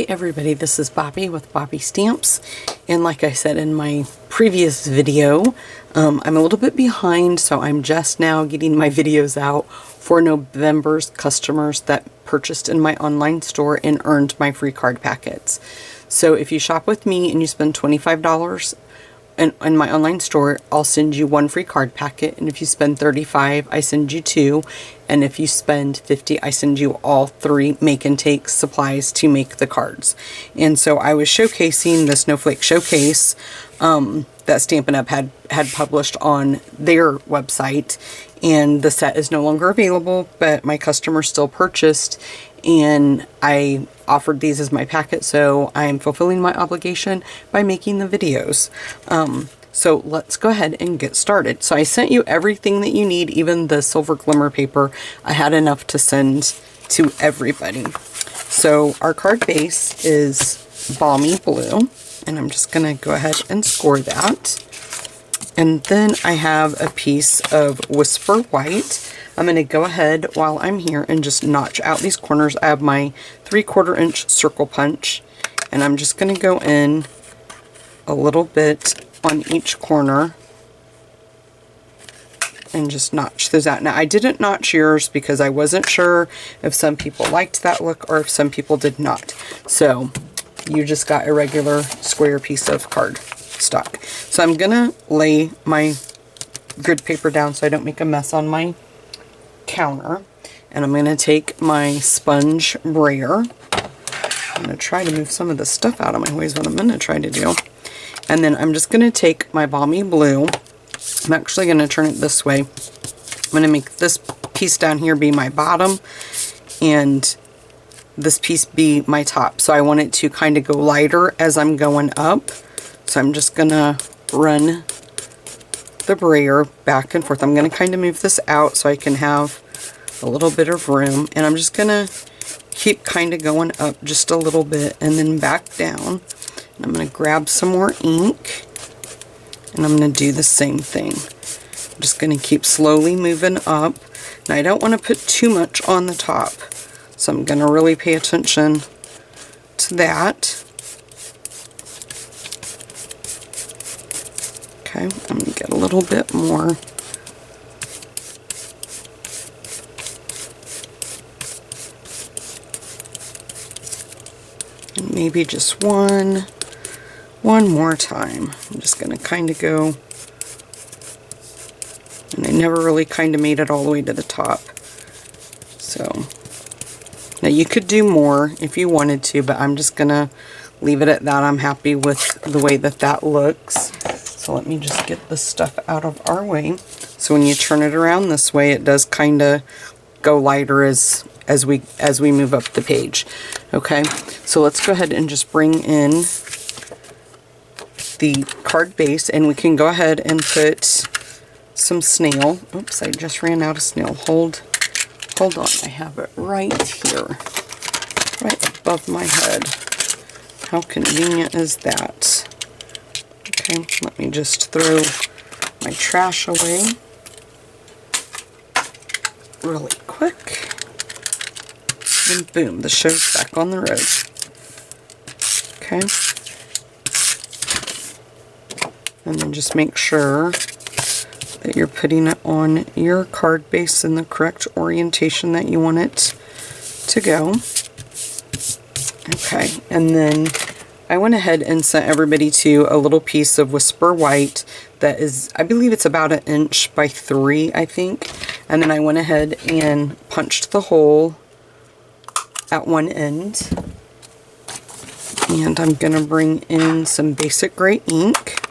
Hey everybody, this is Bobby with Bobby Stamps, and like I said in my previous video, I'm a little bit behind, so I'm just now getting my videos out for November's customers that purchased in my online store and earned my free card packets. So if you shop with me and you spend $25 in my online store, I'll send you one free card packet, and if you spend $35, I send you two, and if you spend $50, I send you all three make and take supplies to make the cards. And so I was showcasing the Snowflake Showcase that Stampin' Up! had published on their website, and the set is no longer available, but my customer still purchased, and I offered these as my packet, so I am fulfilling my obligation by making the videos. So let's go ahead and get started. So I sent you everything that you need, even the silver glimmer paper. I had enough to send to everybody. So our card base is Balmy Blue, and I'm just going to go ahead and score that. And then I have a piece of Whisper White. I'm going to go ahead while I'm here and just notch out these corners. I have my 3/4 inch circle punch, and I'm just going to go in a little bit on each corner and just notch those out. Now I didn't notch yours because I wasn't sure if some people liked that look or if some people did not. So you just got a regular square piece of card stock. So I'm going to lay my grid paper down so I don't make a mess on my counter, and I'm going to take my sponge brayer. I'm going to try to move some of the stuff out of my way is what I'm going to try to do. And then I'm just going to take my Balmy Blue. I'm actually going to turn it this way. I'm going to make this piece down here be my bottom and this piece be my top. So I want it to kind of go lighter as I'm going up. So I'm just going to run the brayer back and forth. I'm going to kind of move this out so I can have a little bit of room, and I'm just going to keep kind of going up just a little bit and then back down. And I'm going to grab some more ink, and I'm going to do the same thing. I'm just going to keep slowly moving up. Now I don't want to put too much on the top, so I'm going to really pay attention to that. Okay, I'm going to get a little bit more. And maybe just one more time. I'm just going to kind of go, and I never really kind of made it all the way to the top. So now you could do more if you wanted to, but I'm just going to leave it at that. I'm happy with the way that that looks. So let me just get this stuff out of our way. So when you turn it around this way, it does kind of go lighter as we move up the page. Okay, so let's go ahead and just bring in the card base, and we can go ahead and put some snail. Oops, I just ran out of snail. Hold on, I have it right here, right above my head. How convenient is that? Okay, let me just throw my trash away really quick. And boom, the show's back on the road. Okay. And then just make sure that you're putting it on your card base in the correct orientation that you want it to go. Okay, and then I went ahead and sent everybody to a little piece of Whisper White that is, I believe it's about 1 inch by 3, I think. And then I went ahead and punched the hole at one end. And I'm going to bring in some basic gray ink.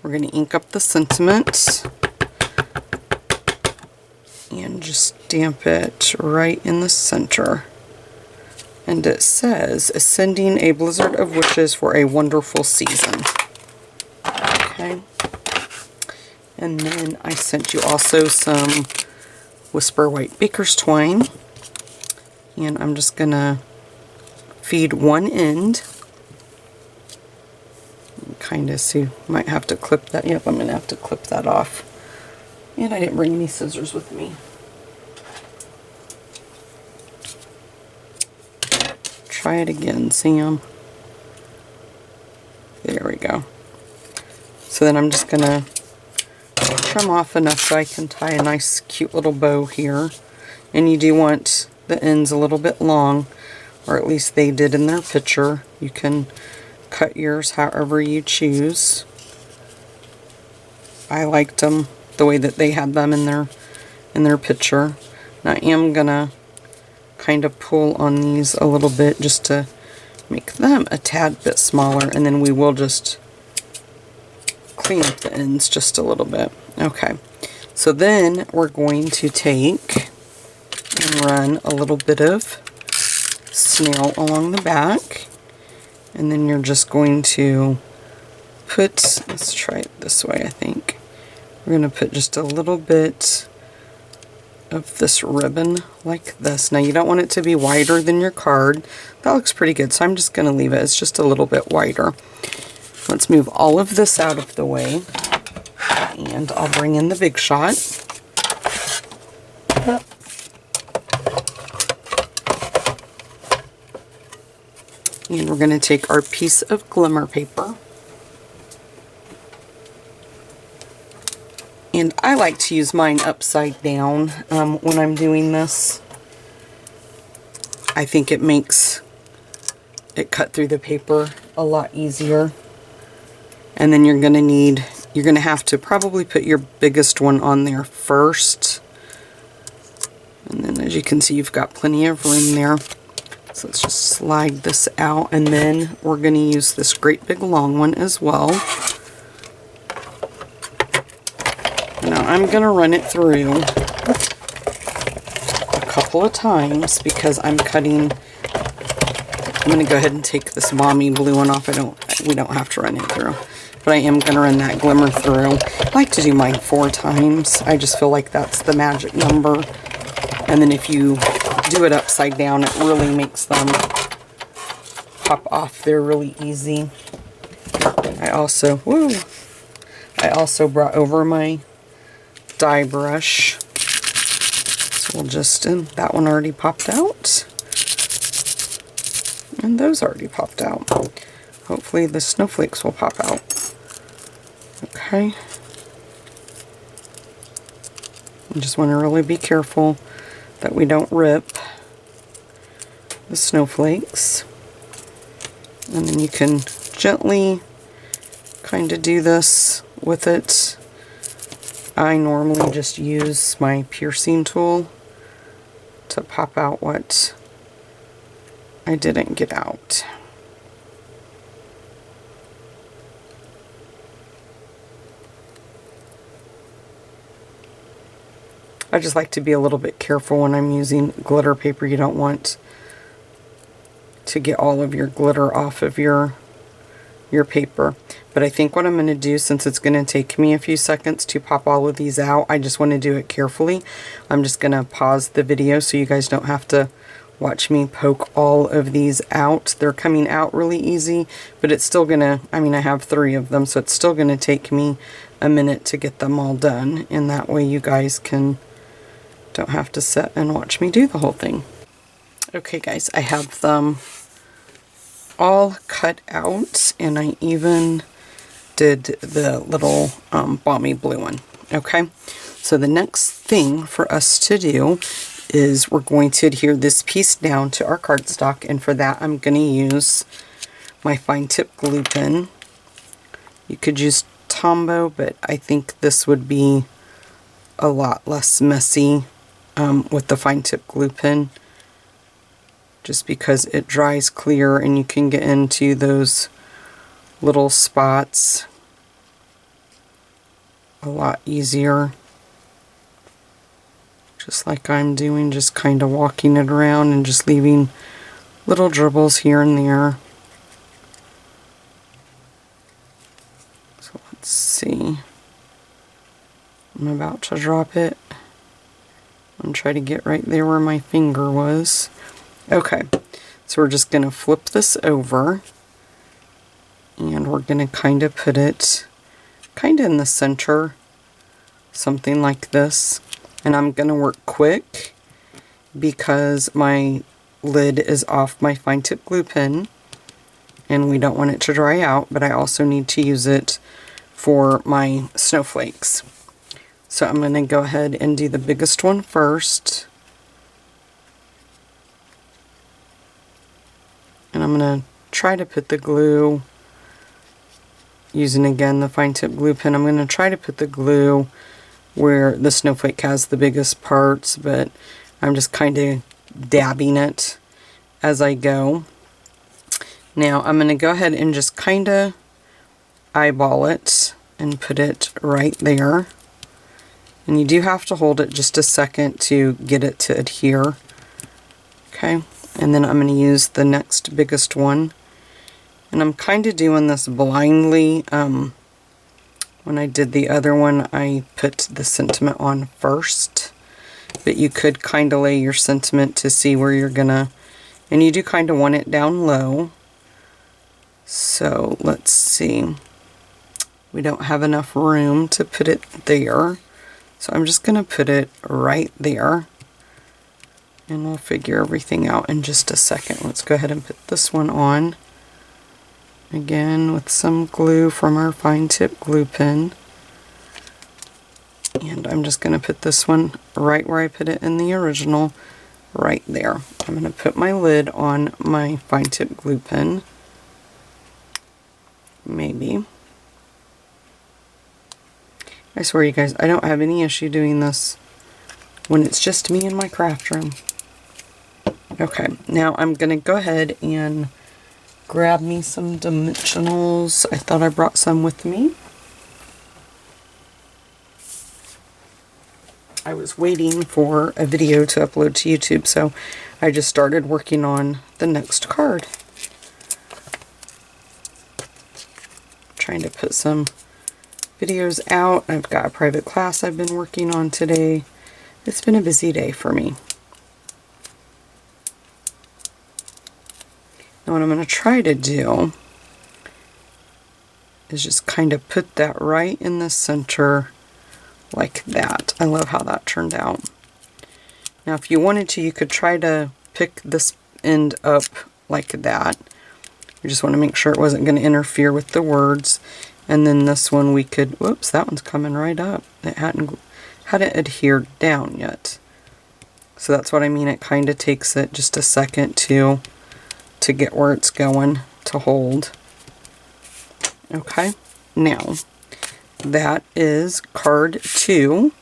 We're going to ink up the sentiment and just stamp it right in the center. And it says, "Ascending a blizzard of wishes for a wonderful season." Okay. And then I sent you also some Whisper White Baker's Twine. And I'm just going to feed one end. Kind of see, might have to clip that. Yep, I'm going to have to clip that off. And I didn't bring any scissors with me. Try it again, Sam. There we go. So then I'm just going to trim off enough so I can tie a nice cute little bow here. And you do want the ends a little bit long, or at least they did in their picture. You can cut yours however you choose. I liked them the way that they had them in their picture. Now I am gonna kind of pull on these a little bit just to make them a tad bit smaller, and then we will just clean up the ends just a little bit. Okay, so then we're going to take and run a little bit of snail along the back, and then you're just going to put, let's try it this way, I think. We're going to put just a little bit of this ribbon like this. Now you don't want it to be wider than your card. That looks pretty good, so I'm just going to leave it. It's just a little bit wider. Let's move all of this out of the way, and I'll bring in the big shot. And we're going to take our piece of glimmer paper. And I like to use mine upside down when I'm doing this. I think it makes it cut through the paper a lot easier. And then you're going to have to probably put your biggest one on there first. And then as you can see, you've got plenty of room there. So let's just slide this out, and then we're going to use this great big long one as well. Now I'm going to run it through a couple of times because I'm cutting. I'm going to go ahead and take this balmy blue one off. We don't have to run it through, but I am going to run that glimmer through. I like to do mine 4 times. I just feel like that's the magic number. And then if you do it upside down, it really makes them pop off there really easy. I also brought over my dye brush. So we'll just, and that one already popped out. And those already popped out. Hopefully the snowflakes will pop out. Okay. I just want to really be careful that we don't rip the snowflakes. And then you can gently kind of do this with it. I normally just use my piercing tool to pop out what I didn't get out. I just like to be a little bit careful when I'm using glitter paper. You don't want to get all of your glitter off of your paper. But I think what I'm going to do, since it's going to take me a few seconds to pop all of these out, I just want to do it carefully. I'm just going to pause the video so you guys don't have to watch me poke all of these out. They're coming out really easy, but it's still going to, I mean, I have 3 of them, so it's still going to take me a minute to get them all done. And that way you guys don't have to sit and watch me do the whole thing. Okay guys, I have them all cut out, and I even did the little balmy blue one. Okay, so the next thing for us to do is we're going to adhere this piece down to our cardstock, and for that I'm going to use my fine tip glue pen. You could use Tombow, but I think this would be a lot less messy with the fine tip glue pen, just because it dries clear and you can get into those little spots a lot easier. Just like I'm doing, just kind of walking it around and just leaving little dribbles here and there. So let's see. I'm about to drop it. I'm trying to get right there where my finger was. Okay, so we're just going to flip this over, and we're going to kind of put it kind of in the center, something like this. And I'm going to work quick because my lid is off my fine tip glue pen, and we don't want it to dry out, but I also need to use it for my snowflakes. So I'm going to go ahead and do the biggest one first. And I'm going to try to put the glue, using again the fine tip glue pen, I'm going to try to put the glue where the snowflake has the biggest parts, but I'm just kind of dabbing it as I go. Now I'm going to go ahead and just kind of eyeball it and put it right there. And you do have to hold it just a second to get it to adhere. Okay, and then I'm going to use the next biggest one. And I'm kind of doing this blindly. When I did the other one, I put the sentiment on first. But you could kind of lay your sentiment to see where you're gonna, and you do kind of want it down low. So let's see. We don't have enough room to put it there. So I'm just gonna put it right there. And we'll figure everything out in just a second. Let's go ahead and put this one on. Again, with some glue from our fine tip glue pen. And I'm just going to put this one right where I put it in the original, right there. I'm going to put my lid on my fine tip glue pen. Maybe. I swear you guys, I don't have any issue doing this when it's just me in my craft room. Okay, now I'm going to go ahead and grab me some dimensionals. I thought I brought some with me. I was waiting for a video to upload to YouTube, so I just started working on the next card. Trying to put some videos out. I've got a private class I've been working on today. It's been a busy day for me. Now what I'm going to try to do is just kind of put that right in the center like that. I love how that turned out. Now if you wanted to, you could try to pick this end up like that. You just want to make sure it wasn't going to interfere with the words. And then this one we could, whoops, that one's coming right up. It hadn't adhered down yet. So that's what I mean. It kind of takes it just a second to get where it's going to hold. Okay, now that is card 2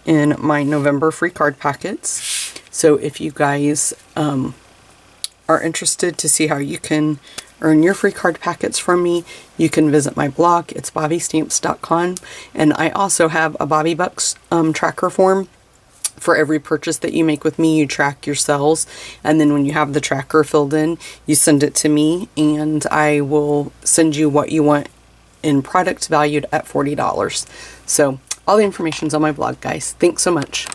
in my November free card packets. So if you guys are interested to see how you can earn your free card packets from me, you can visit my blog. It's bobbystamps.com, and I also have a Bobby Bucks tracker form. For every purchase that you make with me, you track your sales, and then when you have the tracker filled in, you send it to me, and I will send you what you want in product valued at $40. So all the information's on my blog, guys. Thanks so much.